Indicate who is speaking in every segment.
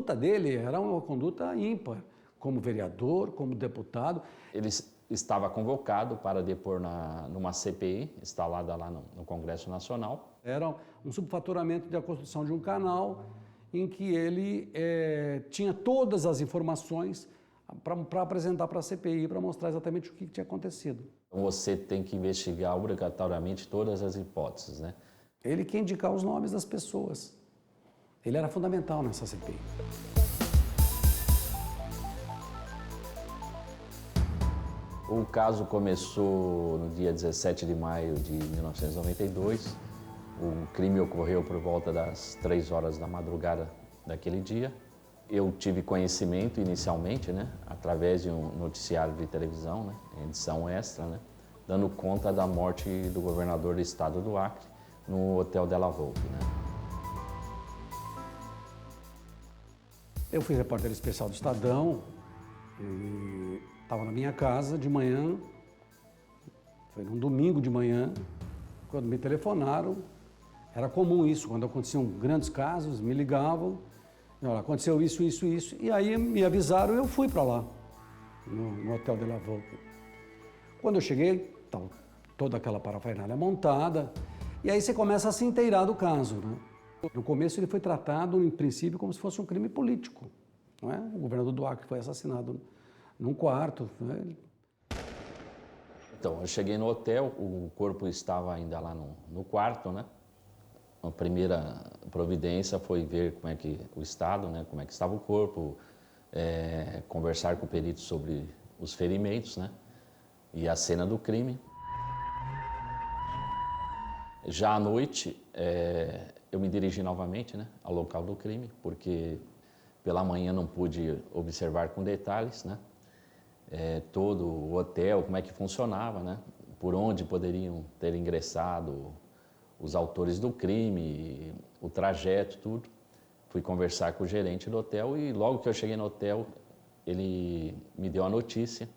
Speaker 1: conduta dele era uma conduta ímpar, como vereador, como deputado.
Speaker 2: Ele estava convocado para depor numa CPI, instalada lá no Congresso Nacional.
Speaker 1: Era um subfaturamento da construção de um canal em que ele tinha todas as informações para apresentar para a CPI, para mostrar exatamente o que tinha acontecido.
Speaker 2: Você tem que investigar obrigatoriamente todas as hipóteses, né?
Speaker 1: Ele que indicar os nomes das pessoas. Ele era fundamental nessa CPI.
Speaker 2: O caso começou no dia 17 de maio de 1992. O crime ocorreu por volta das 3 horas da madrugada daquele dia. Eu tive conhecimento inicialmente, né, através de um noticiário de televisão, né, edição extra, né, dando conta da morte do governador do estado do Acre no Hotel Della Volpe, né.
Speaker 1: Eu fui repórter especial do Estadão e estava na minha casa de manhã, foi num domingo de manhã, quando me telefonaram. Era comum isso, quando aconteciam grandes casos, me ligavam, olha, aconteceu isso, isso, isso, e aí me avisaram e eu fui para lá, no Hotel Della Volpe. Quando eu cheguei, estava toda aquela parafernália montada, e aí você começa a se inteirar do caso, né? No começo ele foi tratado, em princípio, como se fosse um crime político, não é? O governador do Acre foi assassinado num quarto, né?
Speaker 2: Então, eu cheguei no hotel, o corpo estava ainda lá no quarto, né? A primeira providência foi ver como é que o estado, né? Como é que estava o corpo, conversar com o perito sobre os ferimentos, né? E a cena do crime. Já à noite, eu me dirigi novamente, né, ao local do crime, porque pela manhã não pude observar com detalhes, né, todo o hotel, como é que funcionava, né, por onde poderiam ter ingressado os autores do crime, o trajeto, tudo. Fui conversar com o gerente do hotel e logo que eu cheguei no hotel, ele me deu a notícia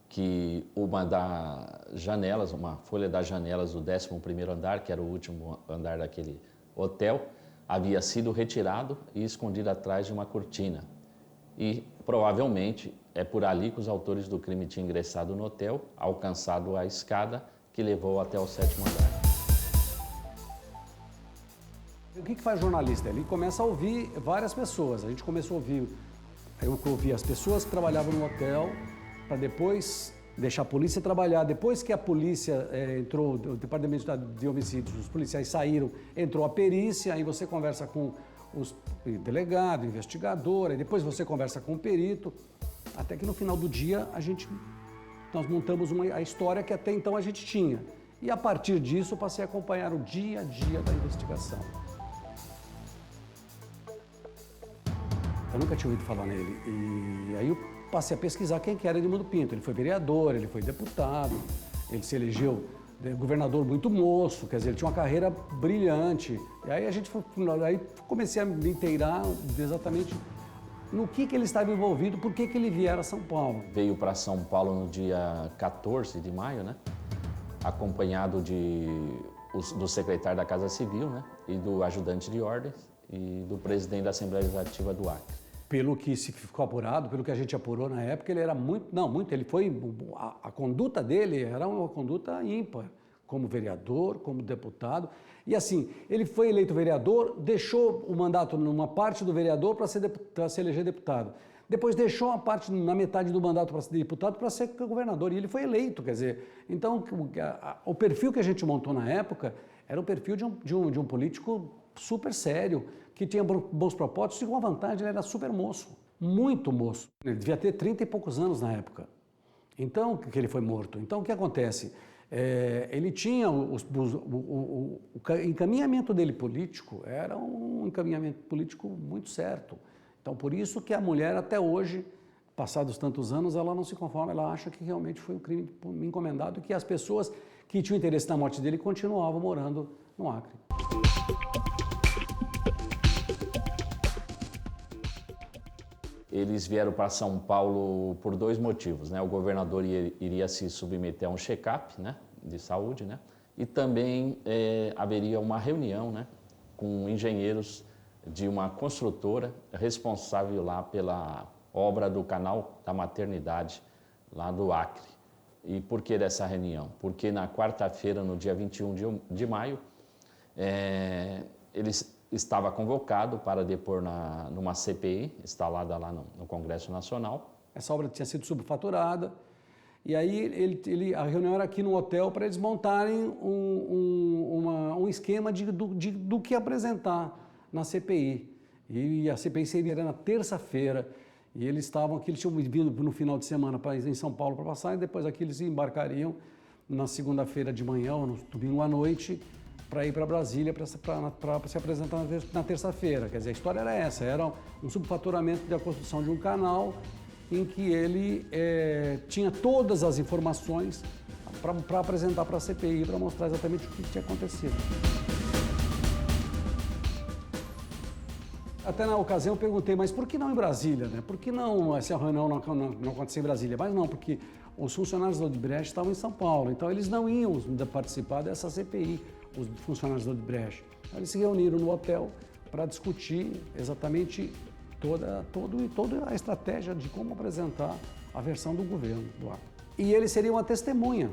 Speaker 2: que uma folha das janelas do 11º andar, que era o último andar daquele hotel, havia sido retirado e escondido atrás de uma cortina. E provavelmente é por ali que os autores do crime tinham ingressado no hotel, alcançado a escada que levou até o 7º andar.
Speaker 1: O que faz jornalista? Ele começa a ouvir várias pessoas. A gente começou a ouvir, eu ouvi as pessoas que trabalhavam no hotel, para depois deixar a polícia trabalhar. Depois que a polícia entrou, o Departamento de Homicídios, os policiais saíram, entrou a perícia, aí você conversa com o delegado, o investigador, aí depois você conversa com o perito, até que no final do dia nós montamos a história que até então a gente tinha. E a partir disso eu passei a acompanhar o dia a dia da investigação. Eu nunca tinha ouvido falar nele, e aí eu passei a pesquisar quem que era Edmundo Pinto. Ele foi vereador, ele foi deputado, ele se elegeu governador muito moço, quer dizer, ele tinha uma carreira brilhante. E aí aí comecei a me inteirar exatamente no que ele estava envolvido, por que ele viera a São Paulo.
Speaker 2: Veio para São Paulo no dia 14 de maio, né? Acompanhado do secretário da Casa Civil, né? E do ajudante de ordens e do presidente da Assembleia Legislativa do Acre.
Speaker 1: Pelo que se ficou apurado, pelo que a gente apurou na época, ele era ele foi, a conduta dele era uma conduta ímpar, como vereador, como deputado. E assim, ele foi eleito vereador, deixou o mandato numa parte do vereador para se eleger deputado. Depois deixou uma parte, na metade do mandato para ser deputado, para ser governador. E ele foi eleito, quer dizer. Então, o perfil que a gente montou na época era o perfil de um político super sério, que tinha bons propósitos e com a vantagem, ele era super moço, muito moço. Ele devia ter 30 e poucos anos na época, então, que ele foi morto. Então, o que acontece? Ele tinha o encaminhamento dele político, era um encaminhamento político muito certo. Então, por isso que a mulher até hoje, passados tantos anos, ela não se conforma, ela acha que realmente foi um crime encomendado e que as pessoas que tinham interesse na morte dele continuavam morando no Acre.
Speaker 2: Eles vieram para São Paulo por 2 motivos, né? O governador iria se submeter a um check-up, né, de saúde, né? E também haveria uma reunião, né, com engenheiros de uma construtora responsável lá pela obra do canal da maternidade lá do Acre. E por que dessa reunião? Porque na quarta-feira, no dia 21 de maio, ele estava convocado para depor numa CPI, instalada lá no Congresso Nacional.
Speaker 1: Essa obra tinha sido subfaturada, e aí a reunião era aqui no hotel para eles montarem um esquema do que apresentar na CPI. E a CPI seria na terça-feira, e eles estavam aqui, eles tinham vindo no final de semana em São Paulo para passar, e depois aqui eles embarcariam na segunda-feira de manhã ou no domingo à noite para ir para Brasília para se apresentar na terça-feira. Quer dizer, a história era essa, era um subfaturamento da construção de um canal em que ele tinha todas as informações para apresentar para a CPI, para mostrar exatamente o que tinha acontecido. Até na ocasião eu perguntei, mas por que não em Brasília, né? Por que não essa reunião não acontecer em Brasília? Mas não, porque os funcionários da Odebrecht estavam em São Paulo, então eles não iam participar dessa CPI, os funcionários da Odebrecht. Eles se reuniram no hotel para discutir exatamente toda a estratégia de como apresentar a versão do governo do Acre. E ele seria uma testemunha.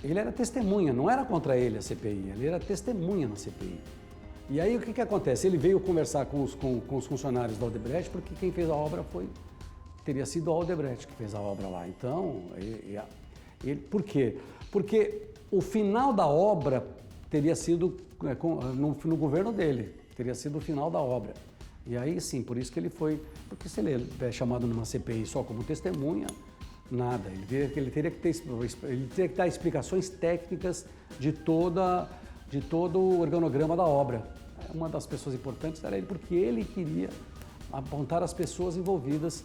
Speaker 1: Ele era testemunha, não era contra ele a CPI, ele era testemunha na CPI. E aí o que acontece? Ele veio conversar com os funcionários da Odebrecht, porque quem fez a obra teria sido a Odebrecht que fez a obra lá. Então, por quê? Porque o final da obra teria sido no governo dele, teria sido o final da obra. E aí sim, por isso que ele foi, porque se ele é chamado numa CPI só como testemunha, nada, ele teria que dar explicações técnicas de todo o organograma da obra. Uma das pessoas importantes era ele, porque ele queria apontar as pessoas envolvidas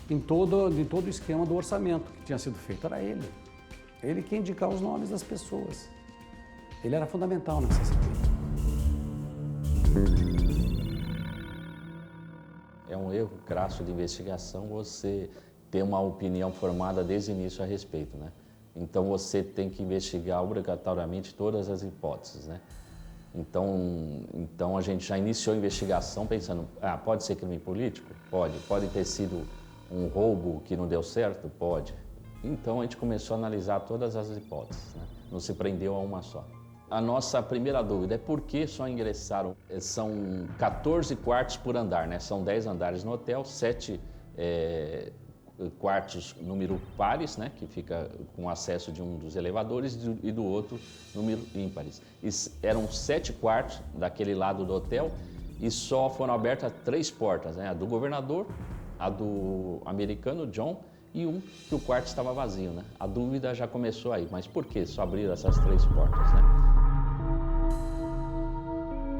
Speaker 1: em todo o esquema do orçamento que tinha sido feito. Era ele. Ele que ia indicar os nomes das pessoas. Ele era fundamental nessa CPI.
Speaker 2: É um erro crasso de investigação você ter uma opinião formada desde o início a respeito, né? Então você tem que investigar obrigatoriamente todas as hipóteses, né? Então a gente já iniciou a investigação pensando, pode ser crime político? Pode ter sido um roubo que não deu certo? Pode. Então a gente começou a analisar todas as hipóteses, né? Não se prendeu a uma só. A nossa primeira dúvida é por que só ingressaram, são 14 quartos por andar, né? São 10 andares no hotel, 7 quartos número pares, né? Que fica com acesso de um dos elevadores e do outro número ímpares. Eram 7 quartos daquele lado do hotel e só foram abertas 3 portas, né? A do governador, a do americano John e que o quarto estava vazio, né? A dúvida já começou aí, mas por que só abriram essas 3 portas, né?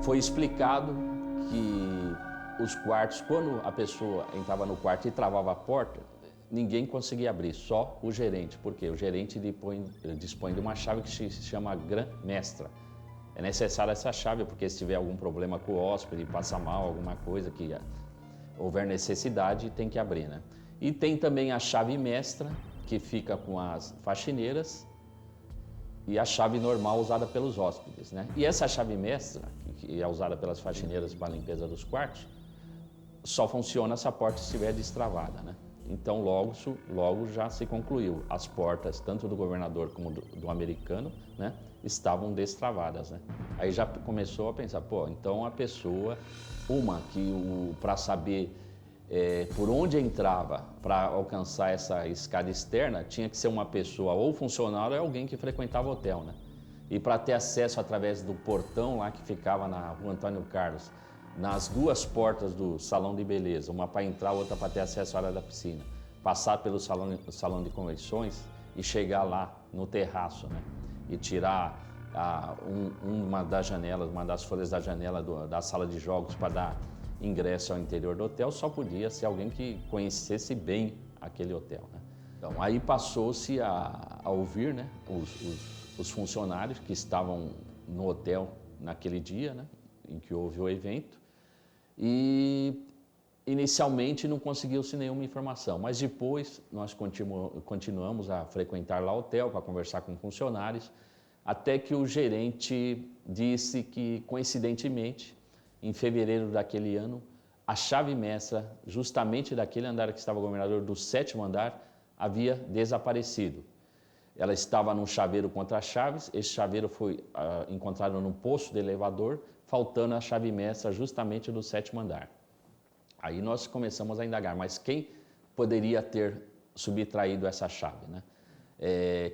Speaker 2: Foi explicado que os quartos, quando a pessoa entrava no quarto e travava a porta, ninguém conseguia abrir, só o gerente. Por quê? O gerente dispõe de uma chave que se chama Gran-Mestra. É necessária essa chave porque se tiver algum problema com o hóspede, passa mal, alguma coisa que houver necessidade, tem que abrir, né? E tem também a chave mestra, que fica com as faxineiras, e a chave normal usada pelos hóspedes, né? E essa chave mestra, que é usada pelas faxineiras para a limpeza dos quartos, só funciona se a porta estiver destravada, né? Então logo já se concluiu. As portas, tanto do governador como do americano, né, estavam destravadas, né? Aí já começou a pensar, então a pessoa, para saber por onde entrava para alcançar essa escada externa, tinha que ser uma pessoa ou funcionário ou alguém que frequentava o hotel, né? E para ter acesso através do portão lá que ficava na Rua Antônio Carlos, nas 2 portas do salão de beleza, uma para entrar, outra para ter acesso à área da piscina, passar pelo salão de convenções e chegar lá no terraço, né? E tirar uma das janelas, uma das folhas da janela da sala de jogos para dar ingresso ao interior do hotel, só podia ser alguém que conhecesse bem aquele hotel, né? Então aí passou-se a ouvir, né, os funcionários que estavam no hotel naquele dia, né, em que houve o evento, e inicialmente não conseguiu-se nenhuma informação, mas depois nós continuamos a frequentar lá o hotel para conversar com funcionários, até que o gerente disse que, coincidentemente, em fevereiro daquele ano, a chave mestra, justamente daquele andar que estava o governador, do 7º andar, havia desaparecido. Ela estava num chaveiro contra as chaves, esse chaveiro foi encontrado num poço de elevador, faltando a chave mestra justamente do 7º andar. Aí nós começamos a indagar, mas quem poderia ter subtraído essa chave, né?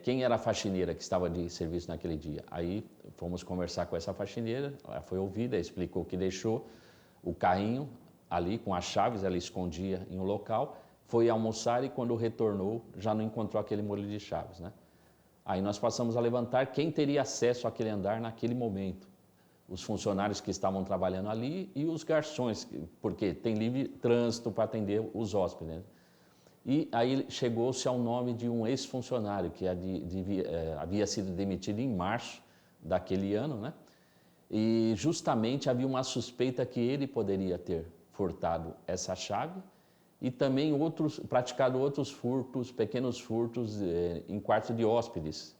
Speaker 2: Quem era a faxineira que estava de serviço naquele dia? Aí fomos conversar com essa faxineira, ela foi ouvida, explicou que deixou o carrinho ali com as chaves, ela escondia em um local, foi almoçar e quando retornou já não encontrou aquele molho de chaves, né? Aí nós passamos a levantar quem teria acesso àquele andar naquele momento. Os funcionários que estavam trabalhando ali e os garçons, porque tem livre trânsito para atender os hóspedes, né? E aí chegou-se ao nome de um ex-funcionário que havia sido demitido em março daquele ano, né? E justamente havia uma suspeita que ele poderia ter furtado essa chave e também praticado outros furtos, pequenos furtos em quartos de hóspedes,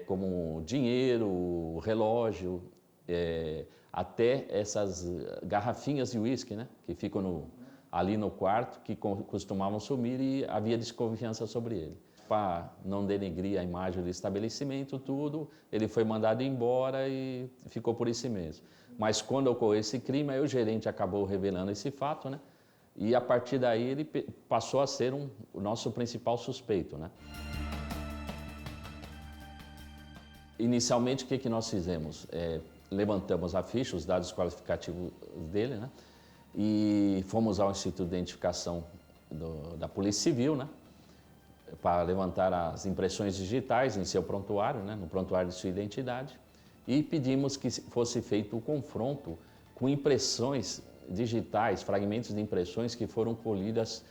Speaker 2: como dinheiro, relógio, até essas garrafinhas de uísque, né, que ficam ali no quarto, que costumavam sumir e havia desconfiança sobre ele. Para não denegrir a imagem do estabelecimento, tudo, ele foi mandado embora e ficou por isso mesmo. Mas quando ocorreu esse crime, aí o gerente acabou revelando esse fato, né? E a partir daí ele passou a ser o nosso principal suspeito, né? Inicialmente, o que nós fizemos? Levantamos a ficha, os dados qualificativos dele, né? E fomos ao Instituto de Identificação da Polícia Civil, né? Para levantar as impressões digitais em seu prontuário, né? No prontuário de sua identidade. E pedimos que fosse feito o confronto com impressões digitais, fragmentos de impressões que foram colhidas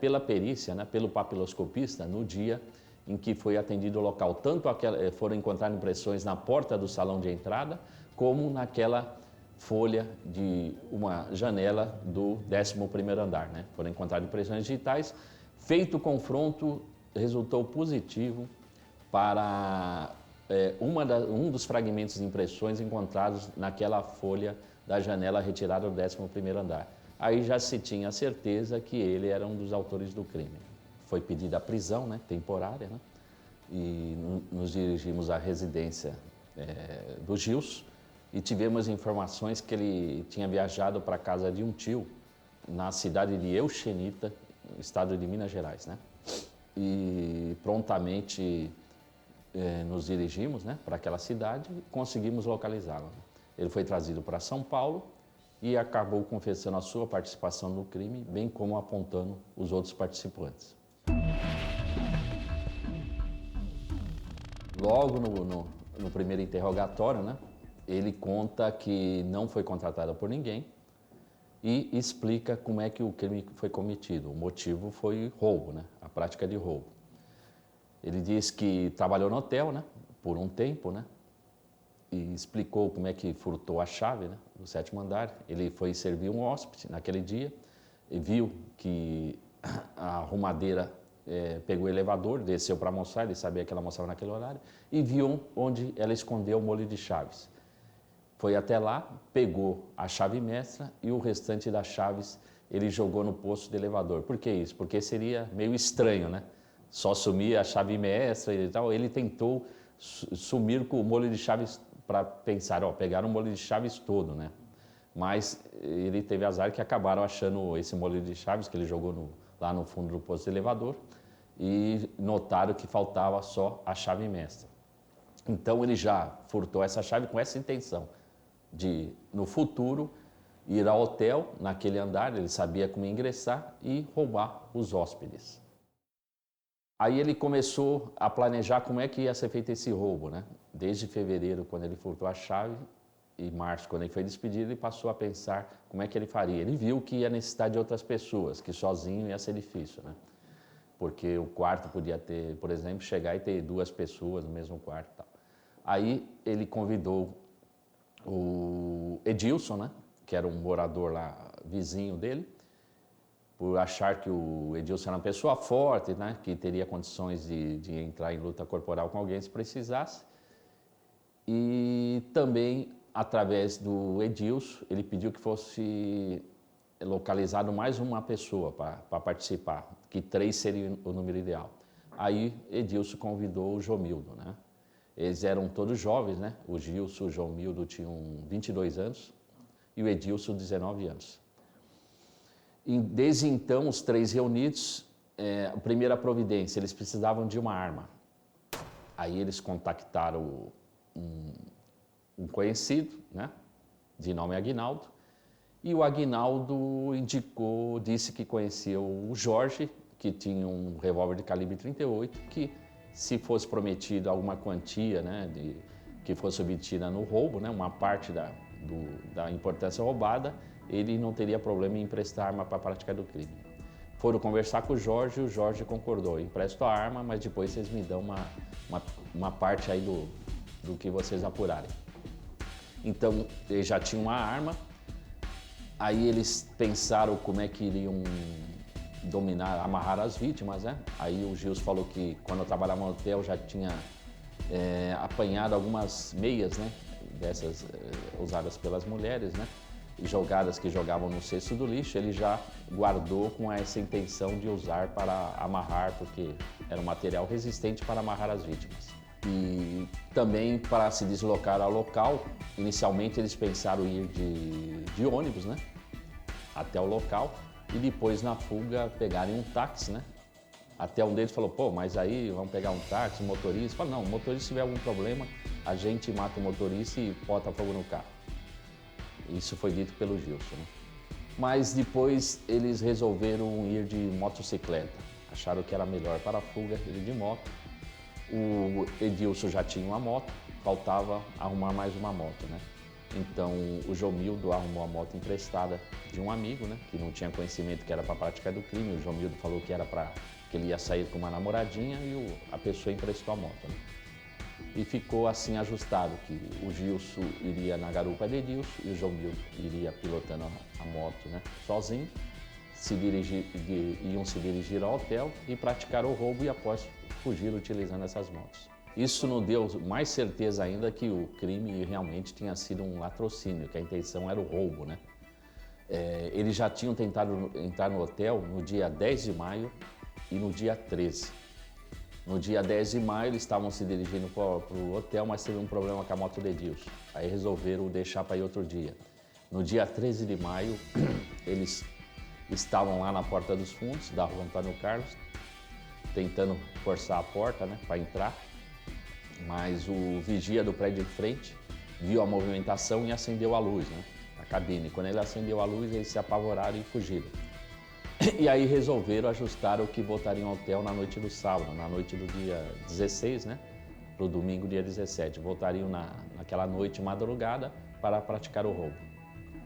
Speaker 2: pela perícia, né? Pelo papiloscopista, no dia em que foi atendido o local. Tanto foram encontradas impressões na porta do salão de entrada, como naquela folha de uma janela do 11º andar, né? Foram encontradas impressões digitais. Feito o confronto, resultou positivo para um dos fragmentos de impressões encontrados naquela folha da janela retirada do 11º andar. Aí já se tinha certeza que ele era um dos autores do crime. Foi pedida a prisão, né, temporária, né, e nos dirigimos à residência do Gilson e tivemos informações que ele tinha viajado para a casa de um tio na cidade de Euxenita, estado de Minas Gerais, né? E prontamente nos dirigimos, né, para aquela cidade e conseguimos localizá-lo. Ele foi trazido para São Paulo e acabou confessando a sua participação no crime, bem como apontando os outros participantes. Logo no primeiro interrogatório, né, ele conta que não foi contratado por ninguém e explica como é que o crime foi cometido. O motivo foi roubo, né, a prática de roubo. Ele diz que trabalhou no hotel, né, por um tempo, né, e explicou como é que furtou a chave, né, do 7º andar. Ele foi servir um hóspede naquele dia e viu que a arrumadeira pegou o elevador, desceu para almoçar, ele sabia que ela almoçava naquele horário, e viu onde ela escondeu o molho de chaves. Foi até lá, pegou a chave mestra e o restante das chaves ele jogou no poço do elevador. Por que isso? Porque seria meio estranho, né? Só sumir a chave mestra e tal. Ele tentou sumir com o molho de chaves para pensar, pegaram o molho de chaves todo, né? Mas ele teve azar que acabaram achando esse molho de chaves que ele jogou lá no fundo do poço do elevador e notaram que faltava só a chave mestra. Então ele já furtou essa chave com essa intenção de, no futuro, ir ao hotel, naquele andar, ele sabia como ingressar e roubar os hóspedes. Aí ele começou a planejar como é que ia ser feito esse roubo, né? Desde fevereiro, quando ele furtou a chave, e março, quando ele foi despedido, ele passou a pensar como é que ele faria. Ele viu que ia necessitar de outras pessoas, que sozinho ia ser difícil, né? Porque o quarto podia ter, por exemplo, chegar e ter 2 pessoas no mesmo quarto e tal. Aí ele convidou o Edilson, né, que era um morador lá, vizinho dele, por achar que o Edilson era uma pessoa forte, né, que teria condições de entrar em luta corporal com alguém se precisasse. E também através do Edilson, ele pediu que fosse localizado mais uma pessoa para participar, que 3 seria o número ideal. Aí Edilson convidou o Jomildo, né? Eles eram todos jovens, né? O Gilson e o Jomildo tinham 22 anos e o Edilson 19 anos. E desde então, os 3 reunidos, a primeira providência, eles precisavam de uma arma. Aí eles contactaram um conhecido, né? De nome Aguinaldo, e o Aguinaldo disse que conhecia o Jorge, que tinha um revólver de calibre 38, que se fosse prometido alguma quantia, né, que fosse obtida no roubo, né, uma parte da importância roubada, ele não teria problema em emprestar arma para a prática do crime. Foram conversar com o Jorge e o Jorge concordou, empresto a arma, mas depois vocês me dão uma parte aí do que vocês apurarem. Então, eles já tinham uma arma. Aí eles pensaram como é que iriam amarrar as vítimas, né? Aí o Gilson falou que quando eu trabalhava no hotel já tinha apanhado algumas meias, né? Dessas usadas pelas mulheres, né? E que jogavam no cesto do lixo, ele já guardou com essa intenção de usar para amarrar, porque era um material resistente para amarrar as vítimas. E também para se deslocar ao local, inicialmente eles pensaram ir de ônibus, né, até o local e depois na fuga pegarem um táxi, né. Até um deles falou, pô, mas aí vamos pegar um táxi, um motorista. Falou, não, o motorista se tiver algum problema, a gente mata o motorista e bota fogo no carro. Isso foi dito pelo Gilson, né. Mas depois eles resolveram ir de motocicleta, acharam que era melhor para a fuga ir de moto. O Edilson já tinha uma moto, faltava arrumar mais uma moto, né? Então o Jomildo arrumou a moto emprestada de um amigo, né? Que não tinha conhecimento que era para prática do crime. O Jomildo falou que era que ele ia sair com uma namoradinha e a pessoa emprestou a moto, né? E ficou assim ajustado, que o Gilson iria na garupa de Edilson e o Jomildo iria pilotando a moto, né? Sozinho, iam se dirigir ao hotel e praticar o roubo e após fugir utilizando essas motos. Isso nos deu mais certeza ainda que o crime realmente tinha sido um latrocínio, que a intenção era o roubo, né? Eles já tinham tentado entrar no hotel no dia 10 de maio e no dia 13. No dia 10 de maio eles estavam se dirigindo para o hotel, mas teve um problema com a moto de Edilson. Aí resolveram deixar para ir outro dia. No dia 13 de maio, eles estavam lá na porta dos fundos da rua Antônio Carlos, tentando forçar a porta, né, para entrar, mas o vigia do prédio em frente viu a movimentação e acendeu a luz, né, na cabine. Quando ele acendeu a luz, eles se apavoraram e fugiram. E aí resolveram ajustar o que voltariam ao hotel na noite do sábado, na noite do dia 16, né, para o domingo, dia 17. Voltariam naquela noite madrugada para praticar o roubo.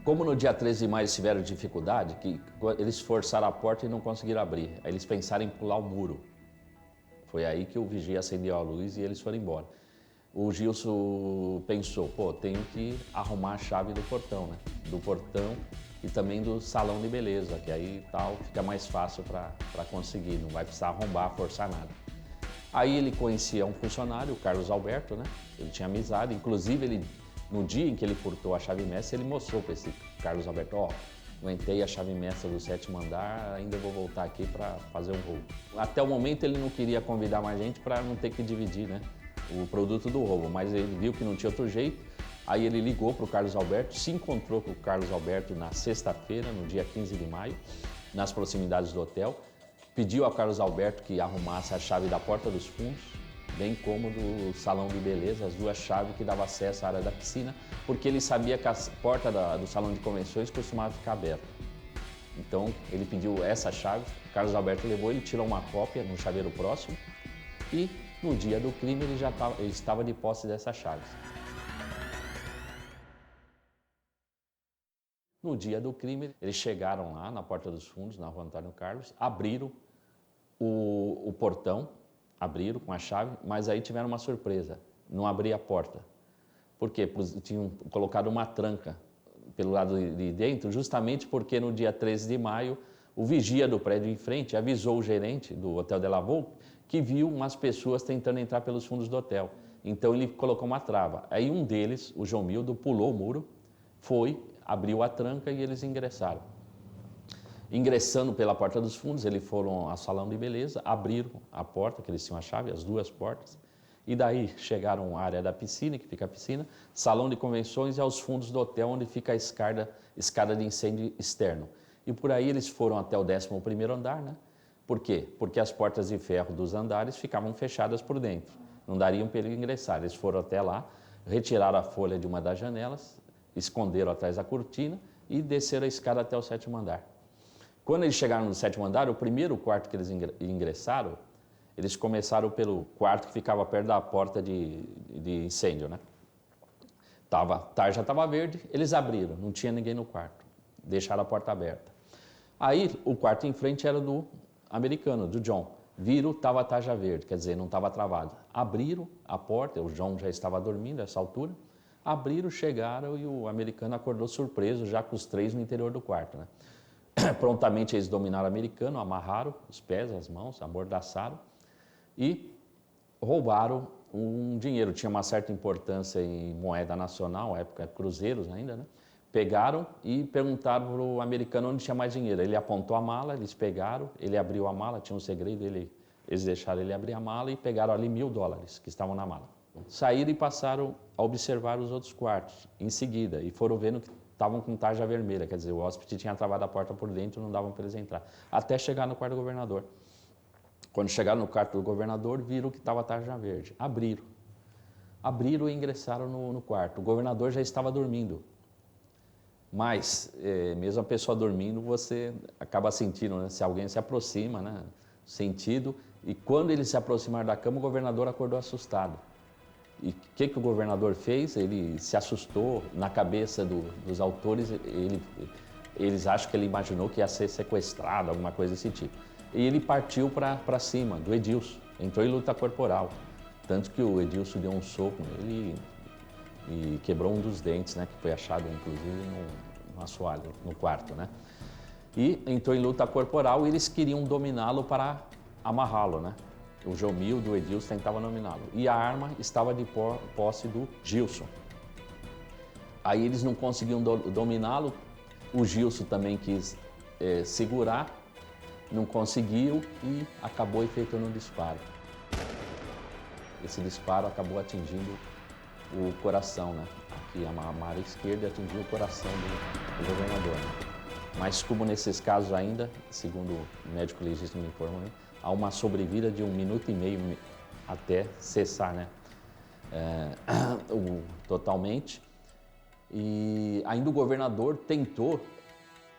Speaker 2: Como no dia 13 de maio eles tiveram dificuldade, que eles forçaram a porta e não conseguiram abrir. Aí eles pensaram em pular o muro. Foi aí que o vigia acendeu a luz e eles foram embora. O Gilson pensou, pô, tenho que arrumar a chave do portão, né? Do portão e também do salão de beleza, que aí tal fica mais fácil para conseguir, não vai precisar arrombar, forçar nada. Aí ele conhecia um funcionário, o Carlos Alberto, né? Ele tinha amizade, inclusive no dia em que ele furtou a chave mestra, ele mostrou para esse Carlos Alberto, ó, aguentei a chave mestra do 7º andar, ainda vou voltar aqui para fazer um roubo. Até o momento ele não queria convidar mais gente para não ter que dividir, né, o produto do roubo, mas ele viu que não tinha outro jeito, aí ele ligou para o Carlos Alberto, se encontrou com o Carlos Alberto na sexta-feira, no dia 15 de maio, nas proximidades do hotel, pediu ao Carlos Alberto que arrumasse a chave da porta dos fundos, bem como do salão de beleza, as duas chaves que davam acesso à área da piscina, porque ele sabia que a porta do salão de convenções costumava ficar aberta. Então ele pediu essa chave, o Carlos Alberto levou, ele tirou uma cópia no chaveiro próximo e no dia do crime ele estava de posse dessa chave. No dia do crime, eles chegaram lá na porta dos fundos, na rua Antônio Carlos, abriram o portão, abriram com a chave, mas aí tiveram uma surpresa, não abria a porta. Por quê? Porque tinham colocado uma tranca pelo lado de dentro, justamente porque no dia 13 de maio, o vigia do prédio em frente avisou o gerente do Hotel de la Volpe que viu umas pessoas tentando entrar pelos fundos do hotel. Então ele colocou uma trava. Aí um deles, o Jomildo, pulou o muro, foi, abriu a tranca e eles ingressaram. Ingressando pela porta dos fundos, eles foram ao salão de beleza, abriram a porta, que eles tinham a chave, as duas portas, e daí chegaram à área da piscina, que fica a piscina, salão de convenções e aos fundos do hotel, onde fica a escada de incêndio externo. E por aí eles foram até o 11º andar, né? Por quê? Porque as portas de ferro dos andares ficavam fechadas por dentro, não dariam para ele ingressar. Eles foram até lá, retiraram a folha de uma das janelas, esconderam atrás da cortina e desceram a escada até o 7º andar. Quando eles chegaram no 7º andar, o primeiro quarto que eles ingressaram, eles começaram pelo quarto que ficava perto da porta de incêndio, né? Tarja estava verde, eles abriram, não tinha ninguém no quarto, deixaram a porta aberta. Aí o quarto em frente era do americano, do John. Viram, estava a tarja verde, quer dizer, não estava travado. Abriram a porta, o John já estava dormindo nessa altura, abriram, chegaram e o americano acordou surpreso, já com os 3 no interior do quarto, né? Prontamente eles dominaram o americano, amarraram os pés, as mãos, amordaçaram e roubaram um dinheiro. Tinha uma certa importância em moeda nacional, época cruzeiros ainda, né? Pegaram e perguntaram para o americano onde tinha mais dinheiro. Ele apontou a mala, eles pegaram, ele abriu a mala, tinha um segredo, eles deixaram ele abrir a mala e pegaram ali $1.000 que estavam na mala. Saíram e passaram a observar os outros quartos em seguida e foram vendo que estavam com tarja vermelha, quer dizer, o hóspede tinha travado a porta por dentro, não davam para eles entrar, até chegar no quarto do governador. Quando chegaram no quarto do governador, viram que estava a tarja verde, abriram e ingressaram no quarto. O governador já estava dormindo, mas mesmo a pessoa dormindo, você acaba sentindo, né? Se alguém se aproxima, né? Sentido, e quando eles se aproximaram da cama, o governador acordou assustado. E o que o governador fez? Ele se assustou. Na cabeça dos autores, eles acham que ele imaginou que ia ser sequestrado, alguma coisa desse tipo. E ele partiu para cima do Edilson, entrou em luta corporal. Tanto que o Edilson deu um soco nele e quebrou um dos dentes, né, que foi achado, inclusive, no assoalho, no quarto, né? E entrou em luta corporal e eles queriam dominá-lo para amarrá-lo, né? O Jomildo, o Edilson tentavam dominá-lo. E a arma estava de posse do Gilson. Aí eles não conseguiam dominá-lo. O Gilson também quis segurar, não conseguiu e acabou efetuando um disparo. Esse disparo acabou atingindo o coração, né? Aqui a mamária esquerda atingiu o coração do governador. Né? Mas como nesses casos ainda, segundo o médico legista me informou, né? Há uma sobrevida de 1 minuto e meio até cessar, né? Totalmente. E ainda o governador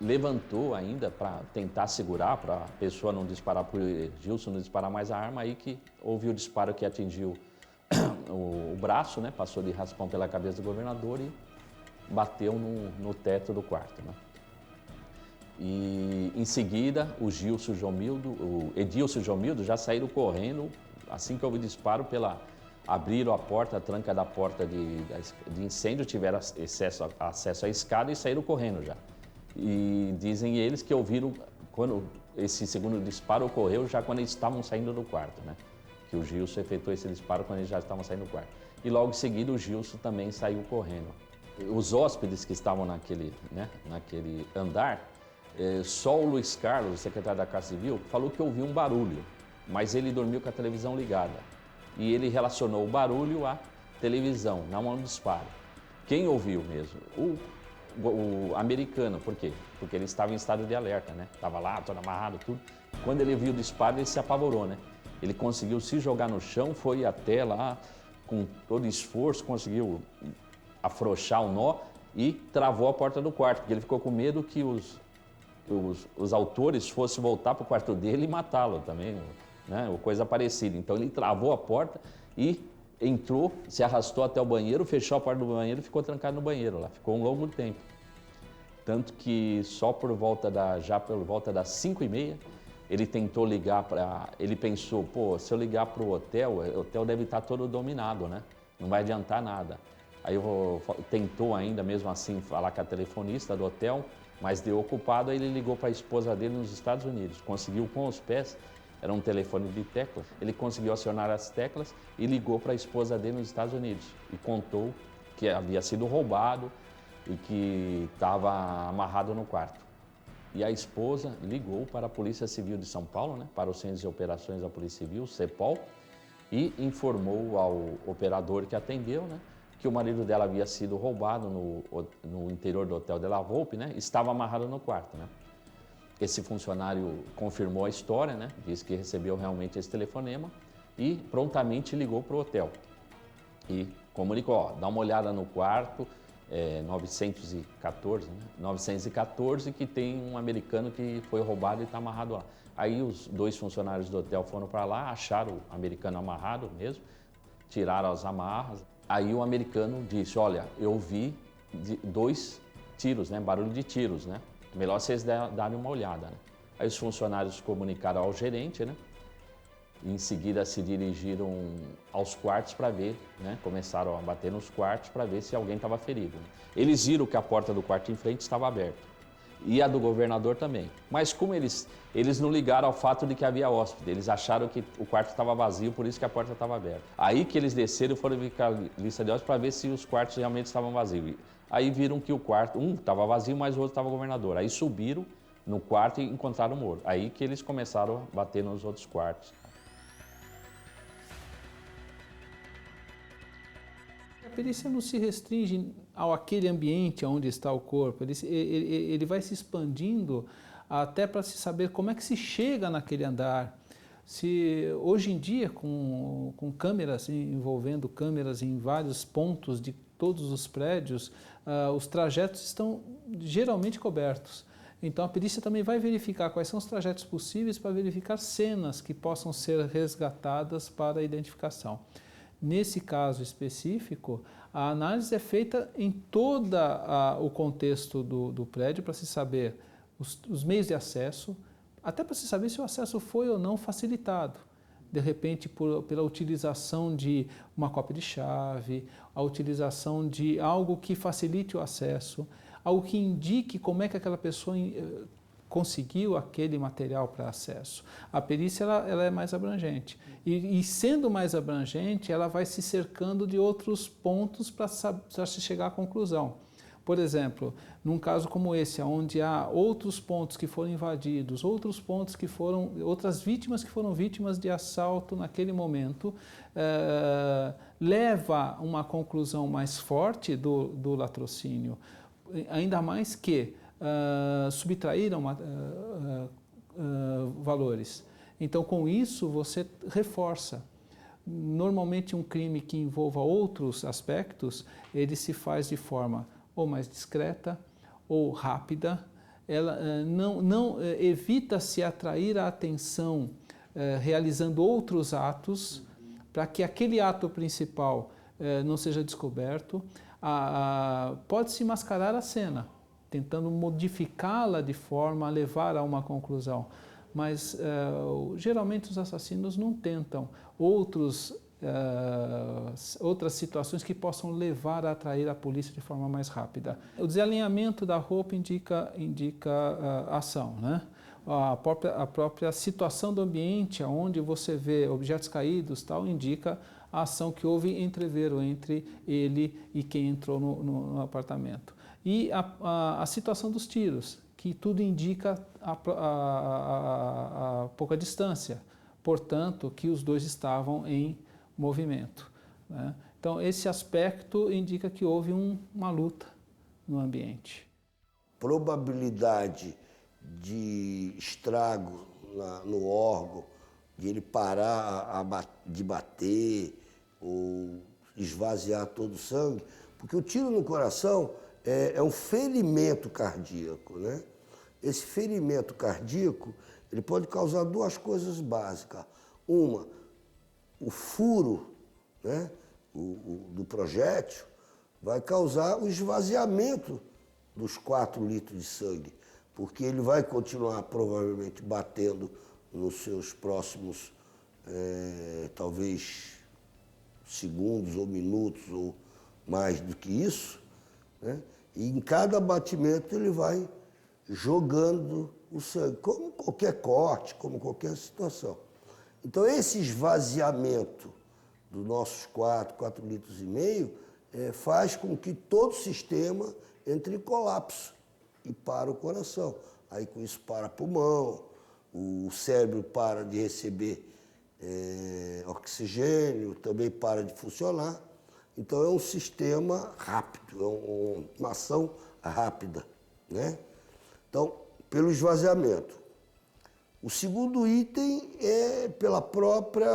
Speaker 2: levantou ainda para tentar segurar, para a pessoa não disparar, para o Gilson não disparar mais a arma, aí que houve o disparo que atingiu o braço, né? Passou de raspão pela cabeça do governador e bateu no teto do quarto, né? E em seguida o Edilson e o Jomildo já saíram correndo, assim que houve o disparo, abriram a porta, a tranca da porta de incêndio, tiveram acesso à escada e saíram correndo já. E dizem eles que ouviram, quando esse segundo disparo ocorreu, já quando eles estavam saindo do quarto, né? Que o Gilson efetuou esse disparo quando eles já estavam saindo do quarto. E logo em seguida o Gilson também saiu correndo. Os hóspedes que estavam naquele andar, só o Luiz Carlos, o secretário da Casa Civil, falou que ouviu um barulho, mas ele dormiu com a televisão ligada. E ele relacionou o barulho à televisão, não ao disparo. Quem ouviu mesmo? O americano. Por quê? Porque ele estava em estado de alerta, né? Estava lá, todo amarrado, tudo. Quando ele viu o disparo, ele se apavorou, né? Ele conseguiu se jogar no chão, foi até lá, com todo esforço, conseguiu afrouxar o nó e travou a porta do quarto, porque ele ficou com medo que os autores fossem voltar para o quarto dele e matá-lo também, né? Ou coisa parecida. Então ele travou a porta e entrou, se arrastou até o banheiro, fechou a porta do banheiro e ficou trancado no banheiro lá. Ficou um longo tempo. Tanto que só por volta das 5h30, ele tentou ligar ele pensou, pô, se eu ligar para o hotel deve estar todo dominado, né? Não vai adiantar nada. Aí tentou ainda, mesmo assim, falar com a telefonista do hotel, mas deu ocupado, aí ele ligou para a esposa dele nos Estados Unidos. Conseguiu com os pés Era um telefone de teclas. Ele conseguiu acionar as teclas e ligou para a esposa dele nos Estados Unidos e contou que havia sido roubado e que estava amarrado no quarto. E a esposa ligou para a Polícia Civil de São Paulo, né, para o Centro de Operações da Polícia Civil, CEPOL, e informou ao operador que atendeu, né, que o marido dela havia sido roubado no interior do Hotel de la Volpe, né, estava amarrado no quarto, né. Esse funcionário confirmou a história, né, disse que recebeu realmente esse telefonema e prontamente ligou para o hotel. E comunicou, ó, dá uma olhada no quarto, 914, né? 914, que tem um americano que foi roubado e está amarrado lá. Aí os 2 funcionários do hotel foram para lá, acharam o americano amarrado mesmo, tiraram as amarras. Aí o americano disse, olha, eu vi 2 tiros, né? Barulho de tiros, né? Melhor vocês darem uma olhada, né? Aí os funcionários comunicaram ao gerente, né? E em seguida se dirigiram aos quartos para ver, né? Começaram a bater nos quartos para ver se alguém estava ferido. Né? Eles viram que a porta do quarto em frente estava aberta e a do governador também. Mas como eles não ligaram ao fato de que havia hóspede, eles acharam que o quarto estava vazio, por isso que a porta estava aberta. Aí que eles desceram e foram verificar a lista de hóspedes para ver se os quartos realmente estavam vazios. Aí viram que o quarto, um estava vazio, mas o outro estava governador. Aí subiram no quarto e encontraram o morto. Aí que eles começaram a bater nos outros quartos.
Speaker 3: A perícia não se restringe ao aquele ambiente onde está o corpo, ele vai se expandindo até para se saber como é que se chega naquele andar. Se hoje em dia, com câmeras, envolvendo câmeras em vários pontos de todos os prédios, os trajetos estão geralmente cobertos. Então a perícia também vai verificar quais são os trajetos possíveis para verificar cenas que possam ser resgatadas para a identificação. Nesse caso específico, a análise é feita em todo o contexto do prédio para se saber os meios de acesso, até para se saber se o acesso foi ou não facilitado. De repente, pela utilização de uma cópia de chave, a utilização de algo que facilite o acesso, algo que indique como é que aquela pessoa conseguiu aquele material para acesso. A perícia ela é mais abrangente. E sendo mais abrangente, ela vai se cercando de outros pontos para se chegar à conclusão. Por exemplo, num caso como esse, onde há outros pontos que foram invadidos, outras vítimas que foram vítimas de assalto naquele momento, leva a uma conclusão mais forte do latrocínio, ainda mais que subtraíram valores. Então, com isso, você reforça. Normalmente, um crime que envolva outros aspectos, ele se faz de forma ou mais discreta ou rápida. Ela evita-se atrair a atenção realizando outros atos para que aquele ato principal não seja descoberto. Pode-se mascarar a cena, tentando modificá-la de forma a levar a uma conclusão. Mas, geralmente, os assassinos não tentam outras situações que possam levar a atrair a polícia de forma mais rápida. O desalinhamento da roupa indica ação, né? A própria situação do ambiente, onde você vê objetos caídos, tal, indica a ação que houve entreveiro entre ele e quem entrou no apartamento. E a situação dos tiros, que tudo indica a pouca distância, portanto, que os dois estavam em movimento, né? Então, esse aspecto indica que houve uma luta no ambiente.
Speaker 4: Probabilidade de estrago no órgão, de ele parar de bater ou esvaziar todo o sangue, porque o tiro no coração é um ferimento cardíaco, né? Esse ferimento cardíaco, ele pode causar 2 coisas básicas. Uma, o furo, né, do projétil vai causar o esvaziamento dos 4 litros de sangue, porque ele vai continuar provavelmente batendo nos seus próximos, talvez, segundos ou minutos ou mais do que isso, né? E em cada batimento ele vai jogando o sangue, como qualquer corte, como qualquer situação. Então, esse esvaziamento dos nossos 4,5 litros, faz com que todo o sistema entre em colapso e para o coração. Aí, com isso, para pulmão, o cérebro para de receber oxigênio, também para de funcionar. Então, é um sistema rápido, é uma ação rápida, né? Então, pelo esvaziamento. O segundo item é pela própria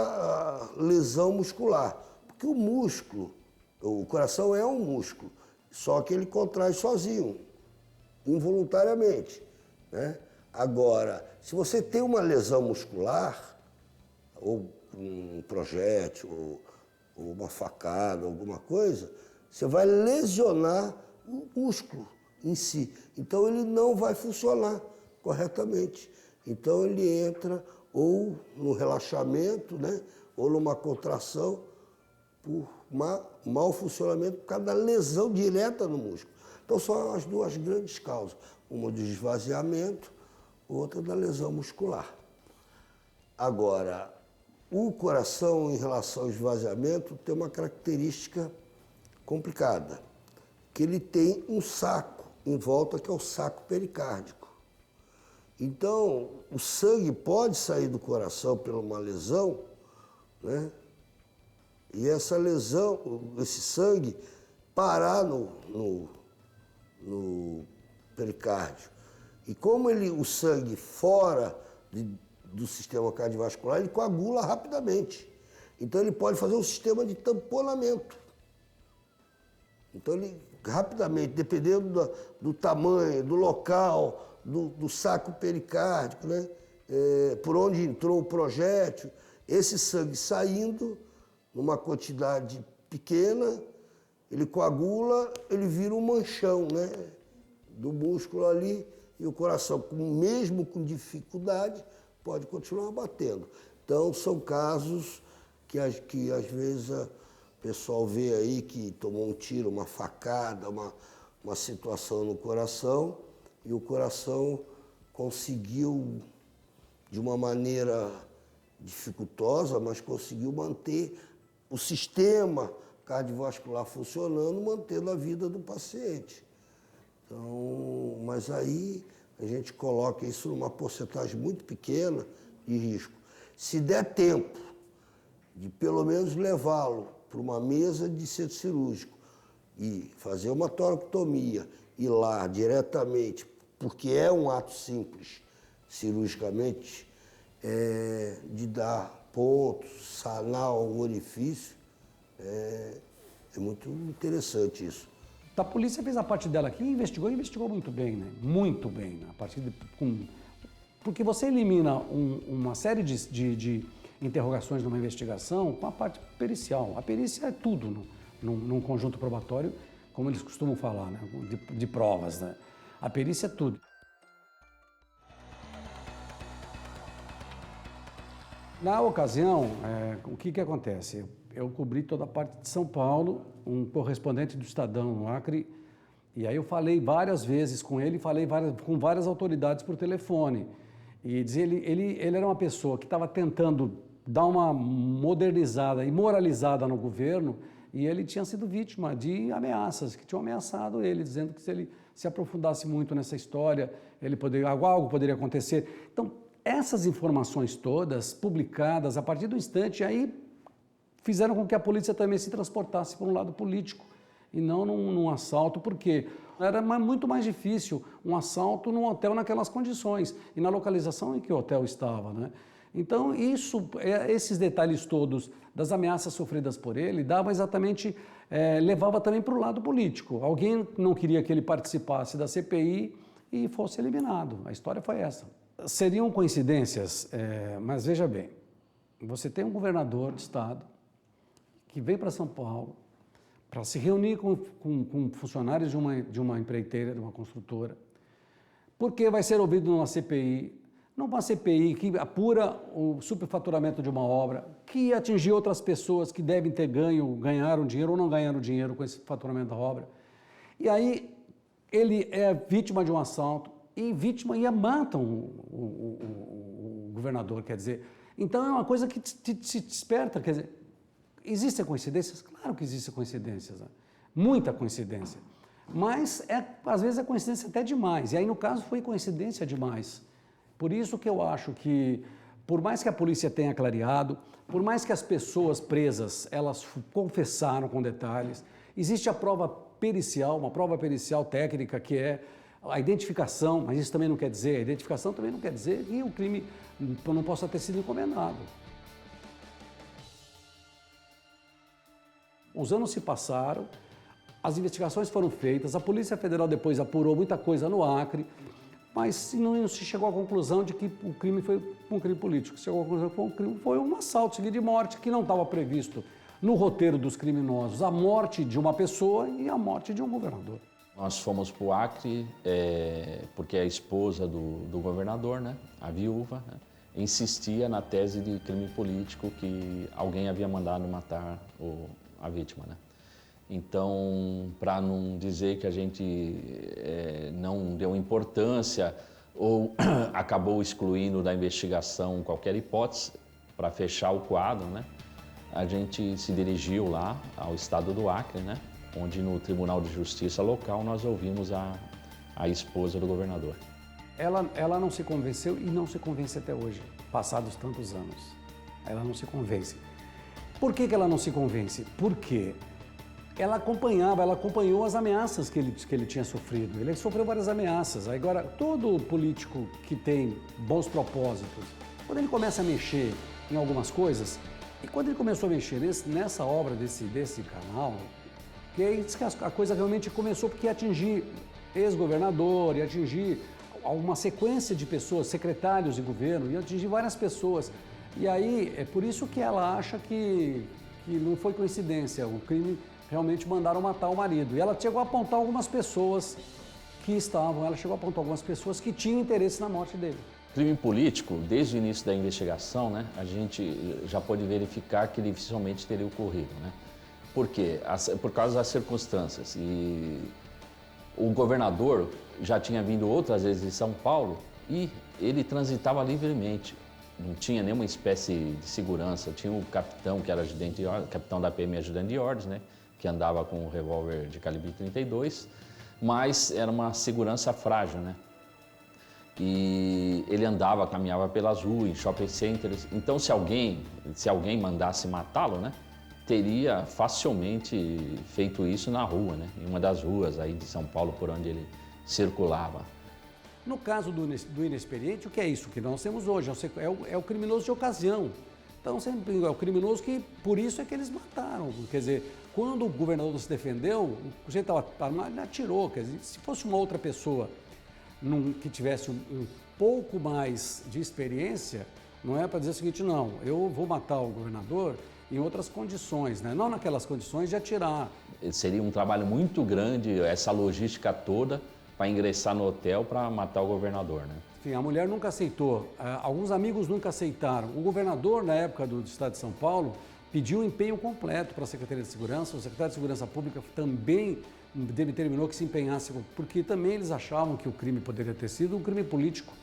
Speaker 4: lesão muscular, porque o músculo, o coração é um músculo, só que ele contrai sozinho, involuntariamente, né? Agora, se você tem uma lesão muscular, ou um projétil, ou uma facada, alguma coisa, você vai lesionar o músculo em si. Então, ele não vai funcionar corretamente. Então, ele entra ou no relaxamento, né, ou numa contração por mau funcionamento, por causa da lesão direta no músculo. Então, são as duas grandes causas. Uma do esvaziamento, outra da lesão muscular. Agora, o coração, em relação ao esvaziamento, tem uma característica complicada, que ele tem um saco em volta, que é o saco pericárdico. Então, o sangue pode sair do coração por uma lesão, né? E essa lesão, esse sangue, parar no pericárdio. E como o sangue fora do sistema cardiovascular, ele coagula rapidamente. Então, ele pode fazer um sistema de tamponamento. Então, ele rapidamente, dependendo do tamanho, do local, do saco pericárdico, né? Por onde entrou o projétil, esse sangue saindo, numa quantidade pequena, ele coagula, ele vira um manchão, né, do músculo ali, e o coração, mesmo com dificuldade, pode continuar batendo. Então, são casos que às vezes o pessoal vê aí que tomou um tiro, uma facada, uma situação no coração, e o coração conseguiu, de uma maneira dificultosa, mas conseguiu manter o sistema cardiovascular funcionando, mantendo a vida do paciente. Então, mas aí a gente coloca isso numa porcentagem muito pequena de risco. Se der tempo de pelo menos levá-lo para uma mesa de centro cirúrgico e fazer uma toracotomia, ir lá diretamente, porque é um ato simples, cirurgicamente, de dar pontos, sanar o orifício, é muito interessante isso.
Speaker 1: A polícia fez a parte dela aqui e investigou muito bem, né? Muito bem, né? Porque você elimina uma série de interrogações numa investigação com a parte pericial. A perícia é tudo num conjunto probatório, como eles costumam falar, né? De provas, né? A perícia é tudo. Na ocasião, o que acontece? Eu cobri toda a parte de São Paulo, um correspondente do Estadão no Acre, e aí eu falei várias vezes com ele, com várias autoridades por telefone. E ele era uma pessoa que estava tentando dar uma modernizada e moralizada no governo, e ele tinha sido vítima de ameaças, que tinham ameaçado ele, dizendo que se ele se aprofundasse muito nessa história, algo poderia acontecer. Então, essas informações todas publicadas a partir do instante, aí fizeram com que a polícia também se transportasse para um lado político e não num assalto, porque era muito mais difícil um assalto num hotel naquelas condições e na localização em que o hotel estava, né? Então, esses detalhes todos das ameaças sofridas por ele, levava também para o lado político. Alguém não queria que ele participasse da CPI e fosse eliminado. A história foi essa. Seriam coincidências, mas veja bem, você tem um governador de estado que vem para São Paulo para se reunir com funcionários de uma empreiteira, de uma construtora, porque vai ser ouvido numa CPI, numa CPI que apura o superfaturamento de uma obra, que atingiu outras pessoas que devem ter ganharam dinheiro ou não ganharam dinheiro com esse faturamento da obra. E aí ele é vítima de um assalto e matam o governador, quer dizer, Então é uma coisa que te desperta, quer dizer, existem coincidências? Claro que existem coincidências, né? Muita coincidência. Mas às vezes é coincidência até demais, e aí no caso foi coincidência demais. Por isso que eu acho que, por mais que a polícia tenha clareado, por mais que as pessoas presas, elas confessaram com detalhes, existe a prova pericial, uma prova pericial técnica que é a identificação, mas isso também não quer dizer, a identificação também não quer dizer que o crime não possa ter sido encomendado. Os anos se passaram, as investigações foram feitas, a Polícia Federal depois apurou muita coisa no Acre, mas não se chegou à conclusão de que o crime foi um crime político. Se chegou à conclusão que foi um assalto seguido de morte que não estava previsto no roteiro dos criminosos, a morte de uma pessoa e a morte de um governador.
Speaker 2: Nós fomos para o Acre porque a esposa do governador, né, a viúva, né, insistia na tese de crime político que alguém havia mandado matar a vítima, né? Então, para não dizer que a gente não deu importância ou acabou excluindo da investigação qualquer hipótese para fechar o quadro, né, a gente se dirigiu lá ao estado do Acre, né, onde no Tribunal de Justiça local nós ouvimos a esposa do governador.
Speaker 1: Ela não se convenceu e não se convence até hoje, passados tantos anos. Ela não se convence. Por que ela não se convence? Porque ela acompanhou as ameaças que ele tinha sofrido. Ele sofreu várias ameaças. Agora, todo político que tem bons propósitos, quando ele começa a mexer em algumas coisas, e quando ele começou a mexer nessa obra desse canal, que aí a coisa realmente começou porque ia atingir ex-governador, ia atingir uma sequência de pessoas, secretários de governo, ia atingir várias pessoas. E aí, é por isso que ela acha que não foi coincidência, o crime realmente mandaram matar o marido. E ela chegou a apontar algumas pessoas que tinham interesse na morte dele.
Speaker 2: Crime político, desde o início da investigação, né, a gente já pode verificar que dificilmente teria ocorrido, né? Por quê? Por causa das circunstâncias. E o governador já tinha vindo outras vezes de São Paulo e ele transitava livremente. Não tinha nenhuma espécie de segurança. Tinha o capitão, que era ajudante de ordens, capitão da PM ajudante de ordens, né, que andava com um revólver de calibre 32, mas era uma segurança frágil, né? E ele caminhava pelas ruas, em shopping centers. Então, se alguém mandasse matá-lo, né, teria facilmente feito isso na rua, né, em uma das ruas aí de São Paulo por onde ele circulava.
Speaker 1: No caso do inexperiente, o que é isso que nós temos hoje? É o criminoso de ocasião. Então, sempre é o criminoso que, por isso é que eles mataram. Quer dizer, quando o governador se defendeu, o sujeito estava armado, ele atirou. Quer dizer, se fosse uma outra pessoa que tivesse um pouco mais de experiência, não é para dizer o seguinte, não, eu vou matar o governador em outras condições, né? Não naquelas condições de atirar.
Speaker 2: Seria um trabalho muito grande, essa logística toda, para ingressar no hotel para matar o governador, né?
Speaker 1: Enfim, a mulher nunca aceitou, alguns amigos nunca aceitaram. O governador, na época do estado de São Paulo, pediu um empenho completo para a Secretaria de Segurança, o secretário de Segurança Pública também determinou que se empenhasse, porque também eles achavam que o crime poderia ter sido um crime político.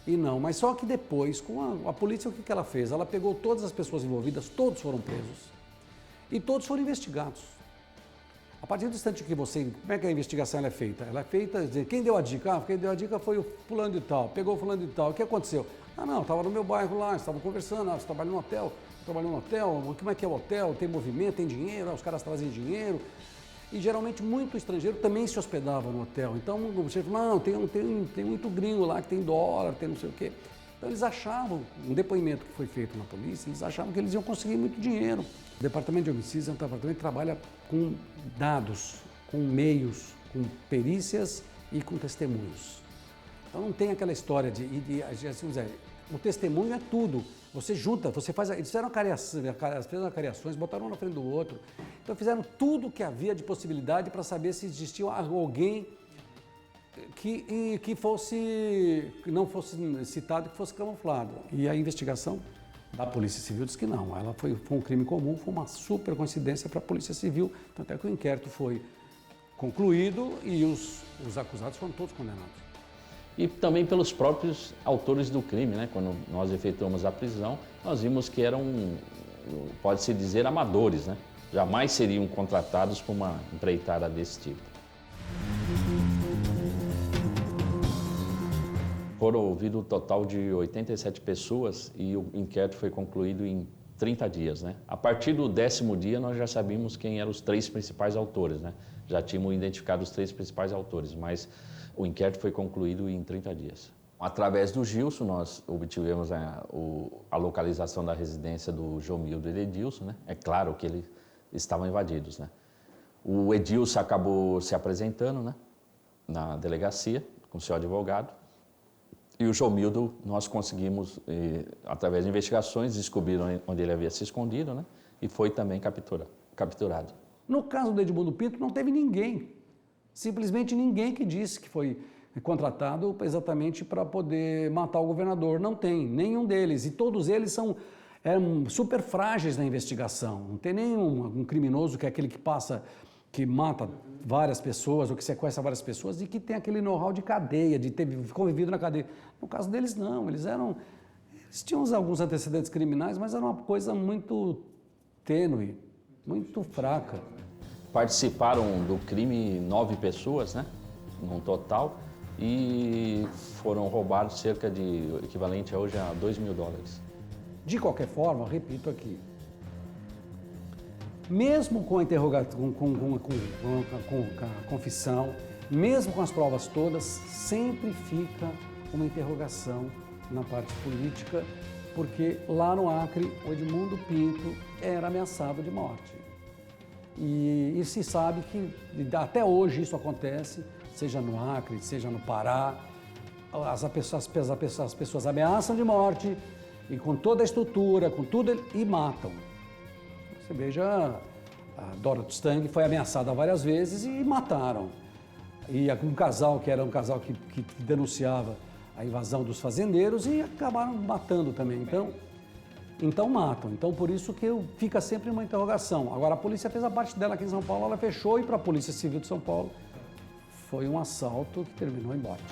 Speaker 1: E não, mas só que depois, com a polícia, o que ela fez? Ela pegou todas as pessoas envolvidas, todos foram presos e todos foram investigados. A partir do instante que como é que a investigação é feita? Ela é feita, quem deu a dica? Quem deu a dica foi o fulano de tal, pegou o fulano de tal, o que aconteceu? Não, estava no meu bairro lá, estavam conversando, você trabalha no hotel, como é que é o hotel, tem movimento, tem dinheiro, os caras trazem dinheiro. E geralmente muito estrangeiro também se hospedava no hotel. Então o chefe falou, não, tem muito gringo lá que tem dólar, tem não sei o quê. Então eles achavam, um depoimento que foi feito na polícia, eles achavam que eles iam conseguir muito dinheiro. O Departamento de Homicídios é um departamento que trabalha com dados, com meios, com perícias e com testemunhos. Então não tem aquela história o testemunho é tudo. Você junta, eles fizeram cariações, botaram um na frente do outro. Então fizeram tudo o que havia de possibilidade para saber se existia alguém que não fosse citado, que fosse camuflado. E a investigação da Polícia Civil diz que não, ela foi um crime comum, foi uma super coincidência para a Polícia Civil, tanto é que o inquérito foi concluído e os acusados foram todos condenados.
Speaker 2: e também pelos próprios autores do crime, né? Quando nós efetuamos a prisão, nós vimos que eram, pode-se dizer, amadores, né? Jamais seriam contratados por uma empreitada desse tipo. Foram ouvidos um total de 87 pessoas e o inquérito foi concluído em 30 dias, né? A partir do 10º dia nós já sabíamos quem eram os 3 principais autores, né? Já tínhamos identificado os 3 principais autores, mas o inquérito foi concluído em 30 dias. Através do Gilson nós obtivemos a localização da residência do Jomildo e do Edilson, né? É claro que eles estavam invadidos, né? O Edilson acabou se apresentando, né? Na delegacia com seu advogado. E o Jomildo, nós conseguimos, através de investigações, descobrir onde ele havia se escondido, né? E foi também capturado.
Speaker 1: No caso do Edmundo Pinto, não teve ninguém, simplesmente ninguém que disse que foi contratado exatamente para poder matar o governador. Não tem, nenhum deles. E todos eles eram super frágeis na investigação. Não tem nenhum criminoso que é aquele que mata várias pessoas ou que sequestra várias pessoas e que tem aquele know-how de cadeia, de ter convivido na cadeia. No caso deles, não. Eles tinham alguns antecedentes criminais, mas era uma coisa muito tênue, muito fraca.
Speaker 2: Participaram do crime 9 pessoas, né? No total, e foram roubados cerca de, equivalente a hoje a $2 mil.
Speaker 1: De qualquer forma, repito aqui, mesmo com a interrogação, com a confissão, mesmo com as provas todas, sempre fica uma interrogação na parte política, porque lá no Acre, o Edmundo Pinto era ameaçado de morte. E se sabe que até hoje isso acontece, seja no Acre, seja no Pará, as pessoas ameaçam de morte e com toda a estrutura, com tudo, e matam. Você veja, a Dorothy Stang foi ameaçada várias vezes e mataram. E um casal que era um casal que denunciava a invasão dos fazendeiros e acabaram matando também. Então matam. Então por isso que fica sempre uma interrogação. Agora a polícia fez a parte dela aqui em São Paulo, ela fechou, e para a Polícia Civil de São Paulo foi um assalto que terminou em morte.